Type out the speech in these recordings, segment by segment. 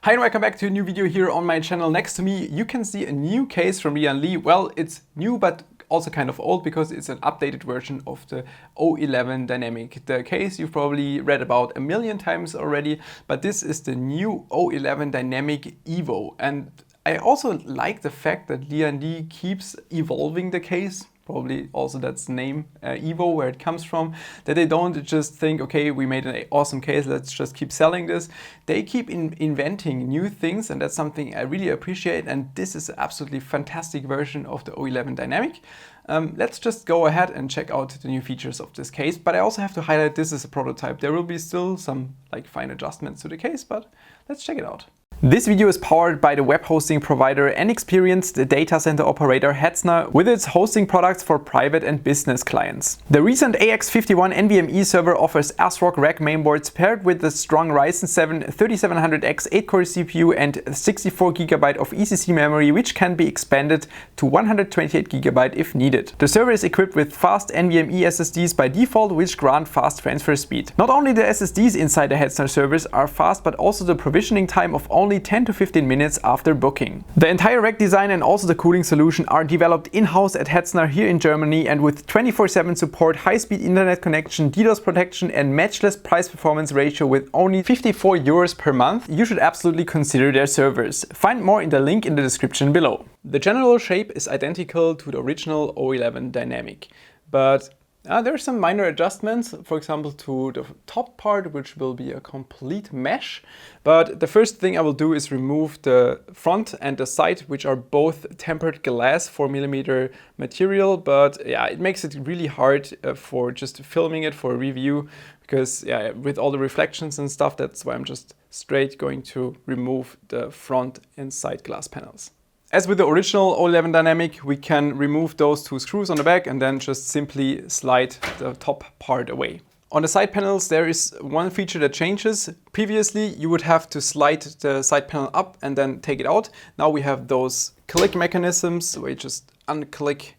Hi and welcome back to a new video here on my channel. Next to me you can see a new case from LianLi. Well, it's new but also kind of old because it's an updated version of the O11 Dynamic. The case you've probably read about a million times already, but this is the new O11 Dynamic Evo. And I also like the fact that LianLi keeps evolving the case. Probably also that's the name, Evo, where it comes from, that they don't just think, okay, we made an awesome case, let's just keep selling this. They keep inventing new things, and that's something I really appreciate, and this is an absolutely fantastic version of the O11 Dynamic. Let's just go ahead and check out the new features of this case, but I also have to highlight this is a prototype. There will be still some fine adjustments to the case, but let's check it out. This video is powered by the web hosting provider and experienced data center operator Hetzner with its hosting products for private and business clients. The recent AX51 NVMe server offers ASRock rack mainboards paired with the strong Ryzen 7 3700X 8-core CPU and 64GB of ECC memory, which can be expanded to 128GB if needed. The server is equipped with fast NVMe SSDs by default, which grant fast transfer speed. Not only the SSDs inside the Hetzner servers are fast, but also the provisioning time of only 10 to 15 minutes after booking. The entire rack design and also the cooling solution are developed in-house at Hetzner here in Germany, and with 24/7 support, high-speed internet connection, DDoS protection and matchless price-performance ratio with only 54 euros per month, you should absolutely consider their servers. Find more in the link in the description below. The general shape is identical to the original O11 Dynamic, but there are some minor adjustments, for example to the top part, which will be a complete mesh. But the first thing I will do is remove the front and the side, which are both tempered glass 4mm material. But yeah, it makes it really hard for just filming it for a review, because yeah, with all the reflections and stuff, that's why I'm just straight going to remove the front and side glass panels. As with the original O11 Dynamic, we can remove those two screws on the back and then just simply slide the top part away. On the side panels, there is one feature that changes. Previously, you would have to slide the side panel up and then take it out. Now we have those click mechanisms where you just unclick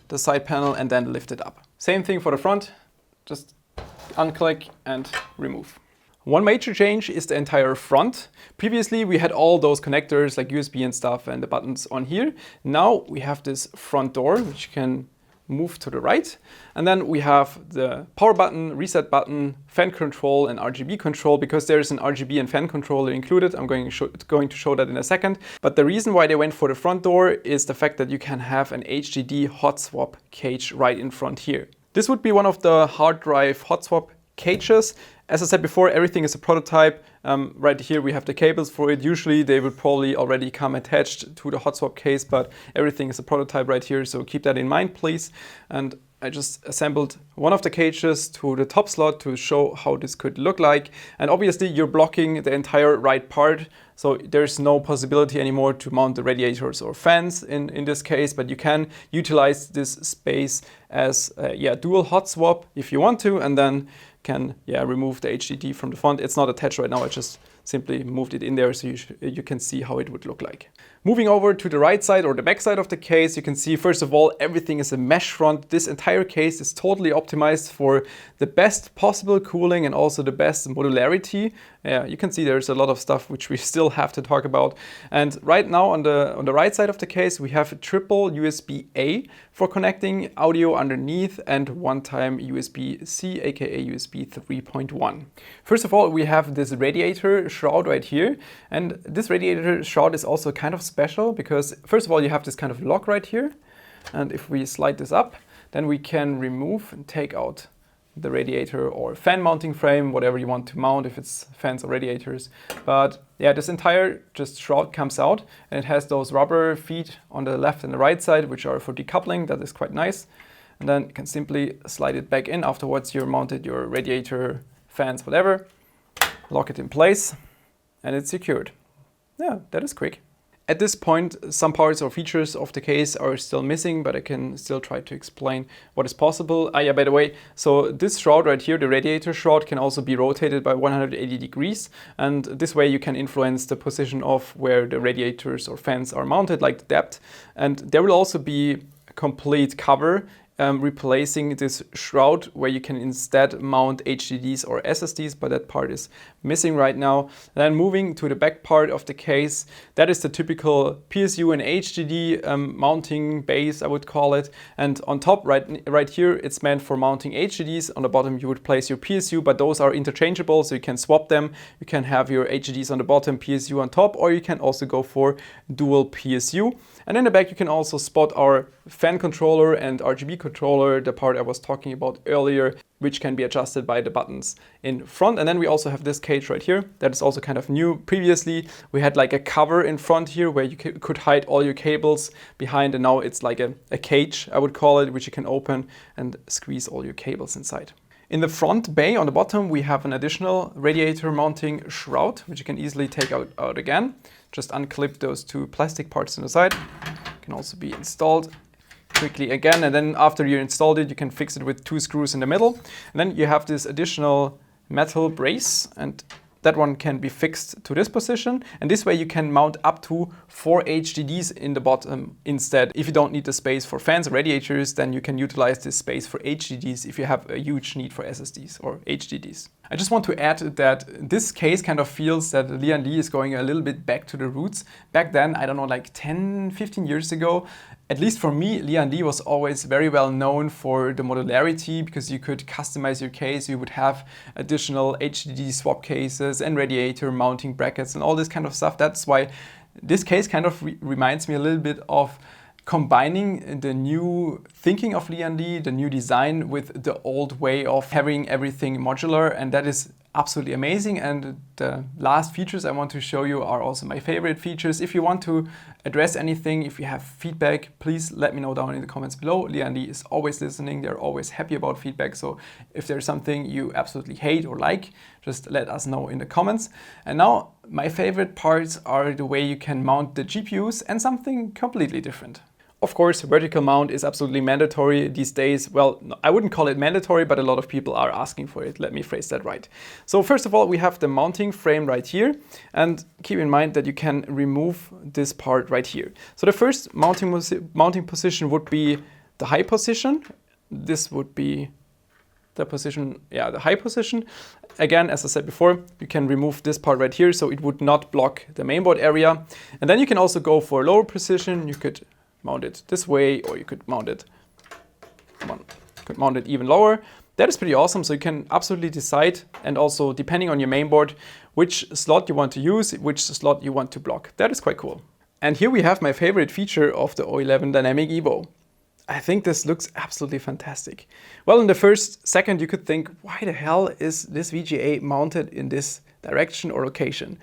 the side panel and then lift it up. Same thing for the front, just unclick and remove. One major change is the entire front. Previously we had all those connectors like USB and stuff and the buttons on here. Now we have this front door which can move to the right, and then we have the power button, reset button, fan control and RGB control. Because there is an RGB and fan controller included, I'm going to show that in a second. But the reason why they went for the front door is the fact that you can have an HDD hot swap cage right in front here. This would be one of the hard drive hot swap cages. As I said before, everything is a prototype. Right here we have the cables for it. Usually they would probably already come attached to the hot swap case, but everything is a prototype right here, so keep that in mind please. And I just assembled one of the cages to the top slot to show how this could look like. And obviously you're blocking the entire right part, so there's no possibility anymore to mount the radiators or fans in this case, but you can utilize this space as dual hot swap if you want to, and then can remove the HDD from the front. It's not attached right now, I just simply moved it in there so you can see how it would look like. Moving over to the right side or the back side of the case, you can see first of all everything is a mesh front. This entire case is totally optimized for the best possible cooling and also the best modularity. You can see there's a lot of stuff which we still have to talk about. And right now on the right side of the case we have a triple USB-A for connecting audio underneath and one-time USB-C aka USB 3.1. First of all, we have this radiator shroud right here, and this radiator shroud is also kind of special because first of all you have this kind of lock right here, and if we slide this up then we can remove and take out the radiator or fan mounting frame, whatever you want to mount, if it's fans or radiators. But yeah, this entire just shroud comes out and it has those rubber feet on the left and the right side which are for decoupling. That is quite nice. And then you can simply slide it back in. Afterwards you're mounted your radiator, fans, whatever, lock it in place and it's secured. Yeah, that is quick. At this point, some parts or features of the case are still missing, but I can still try to explain what is possible. By the way, so this shroud right here, the radiator shroud, can also be rotated by 180 degrees. And this way you can influence the position of where the radiators or fans are mounted, like the depth. And there will also be a complete cover replacing this shroud where you can instead mount HDDs or SSDs, but that part is missing right now. Then moving to the back part of the case, that is the typical PSU and HDD mounting base, I would call it. And on top, right here, it's meant for mounting HDDs. On the bottom, you would place your PSU, but those are interchangeable, so you can swap them. You can have your HDDs on the bottom, PSU on top, or you can also go for dual PSU. And in the back, you can also spot our fan controller and RGB controller, the part I was talking about earlier, which can be adjusted by the buttons in front. And then we also have this cage right here. That is also kind of new. Previously, we had like a cover in front here where you could hide all your cables behind. And now it's like a cage, I would call it, which you can open and squeeze all your cables inside. In the front bay on the bottom, we have an additional radiator mounting shroud, which you can easily take out again. Just unclip those two plastic parts on the side. Can also be installed quickly again, and then after you installed it, you can fix it with 2 screws in the middle. And then you have this additional metal brace, and that one can be fixed to this position. And this way you can mount up to 4 HDDs in the bottom instead. If you don't need the space for fans or radiators, then you can utilize this space for HDDs if you have a huge need for SSDs or HDDs. I just want to add that this case kind of feels that LianLi is going a little bit back to the roots. Back then, I don't know, like 10, 15 years ago, at least for me, LianLi was always very well known for the modularity, because you could customize your case. You would have additional HDD swap cases and radiator mounting brackets and all this kind of stuff. That's why this case kind of reminds me a little bit of combining the new thinking of LianLi, the new design, with the old way of having everything modular, and that is absolutely amazing. And the last features I want to show you are also my favorite features. If you want to address anything, if you have feedback, please let me know down in the comments below. LianLi is always listening. They're always happy about feedback. So if there's something you absolutely hate or like, just let us know in the comments. And now my favorite parts are the way you can mount the GPUs and something completely different. Of course, vertical mount is absolutely mandatory these days. Well, I wouldn't call it mandatory, but a lot of people are asking for it. Let me phrase that right. So first of all, we have the mounting frame right here. And keep in mind that you can remove this part right here. So the first mounting position would be the high position. This would be the position, the high position. Again, as I said before, you can remove this part right here, so it would not block the mainboard area. And then you can also go for lower position. You could mount it this way, or you could mount it, even lower. That is pretty awesome. So you can absolutely decide, and also depending on your mainboard, which slot you want to use, which slot you want to block. That is quite cool. And here we have my favorite feature of the O11 Dynamic Evo. I think this looks absolutely fantastic. Well, in the first second, you could think, why the hell is this VGA mounted in this direction or location?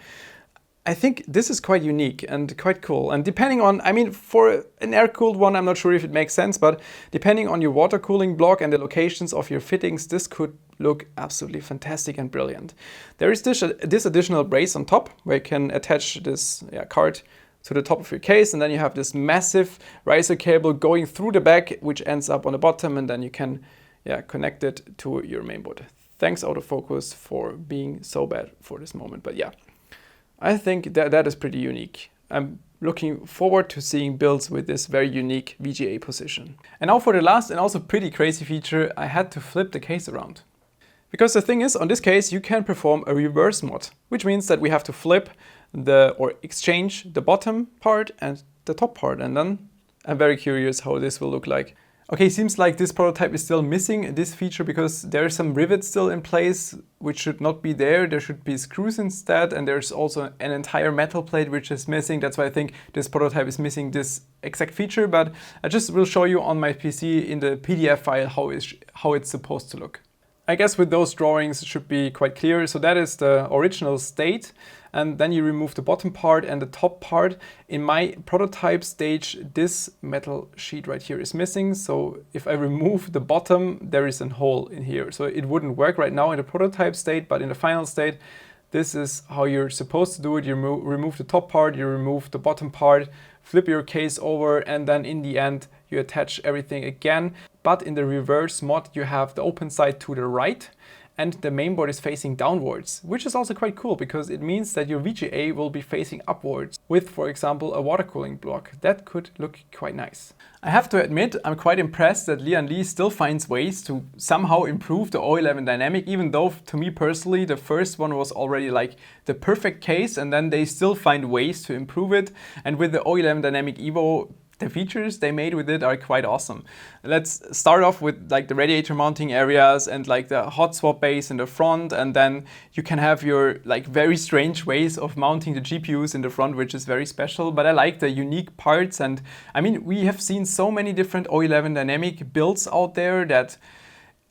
I think this is quite unique and quite cool. And depending on, I mean, for an air-cooled one, I'm not sure if it makes sense, but depending on your water cooling block and the locations of your fittings, this could look absolutely fantastic and brilliant. There is this additional brace on top where you can attach this card to the top of your case, and then you have this massive riser cable going through the back, which ends up on the bottom, and then you can connect it to your mainboard. Thanks, autofocus, for being so bad for this moment, but yeah. I think that is pretty unique. I'm looking forward to seeing builds with this very unique VGA position. And now for the last and also pretty crazy feature, I had to flip the case around. Because the thing is, on this case, you can perform a reverse mod, which means that we have to flip or exchange the bottom part and the top part. And then I'm very curious how this will look like. Okay, seems like this prototype is still missing this feature because there are some rivets still in place which should not be there. There should be screws instead, and there's also an entire metal plate which is missing. That's why I think this prototype is missing this exact feature, but I just will show you on my PC in the PDF file how it's supposed to look. I guess with those drawings it should be quite clear. So that is the original state, and then you remove the bottom part and the top part. In my prototype stage, this metal sheet right here is missing. So if I remove the bottom, there is a hole in here. So it wouldn't work right now in the prototype state, but in the final state, this is how you're supposed to do it. You remove the top part, you remove the bottom part, flip your case over, and then in the end, you attach everything again. But in the reverse mod, you have the open side to the right, and the mainboard is facing downwards, which is also quite cool because it means that your VGA will be facing upwards with, for example, a water cooling block. That could look quite nice. I have to admit, I'm quite impressed that LianLi still finds ways to somehow improve the O11 dynamic, even though to me personally the first one was already like the perfect case, and then they still find ways to improve it. And with the O11 Dynamic Evo, the features they made with it are quite awesome. Let's start off with like the radiator mounting areas and like the hot swap base in the front, and then you can have your like very strange ways of mounting the GPUs in the front, which is very special. But I like the unique parts, and I mean, we have seen so many different O11 dynamic builds out there that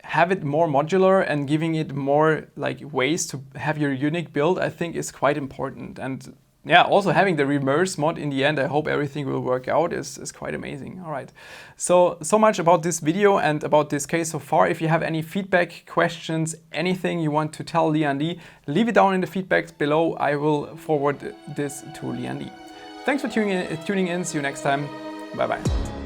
have it more modular, and giving it more like ways to have your unique build, I think is quite important. And yeah, also having the reverse mod in the end, I hope everything will work out, is quite amazing. All right, so much about this video and about this case so far. If you have any feedback, questions, anything you want to tell LianLi, leave it down in the feedback below. I will forward this to LianLi. Thanks for tuning in. See you next time. Bye bye.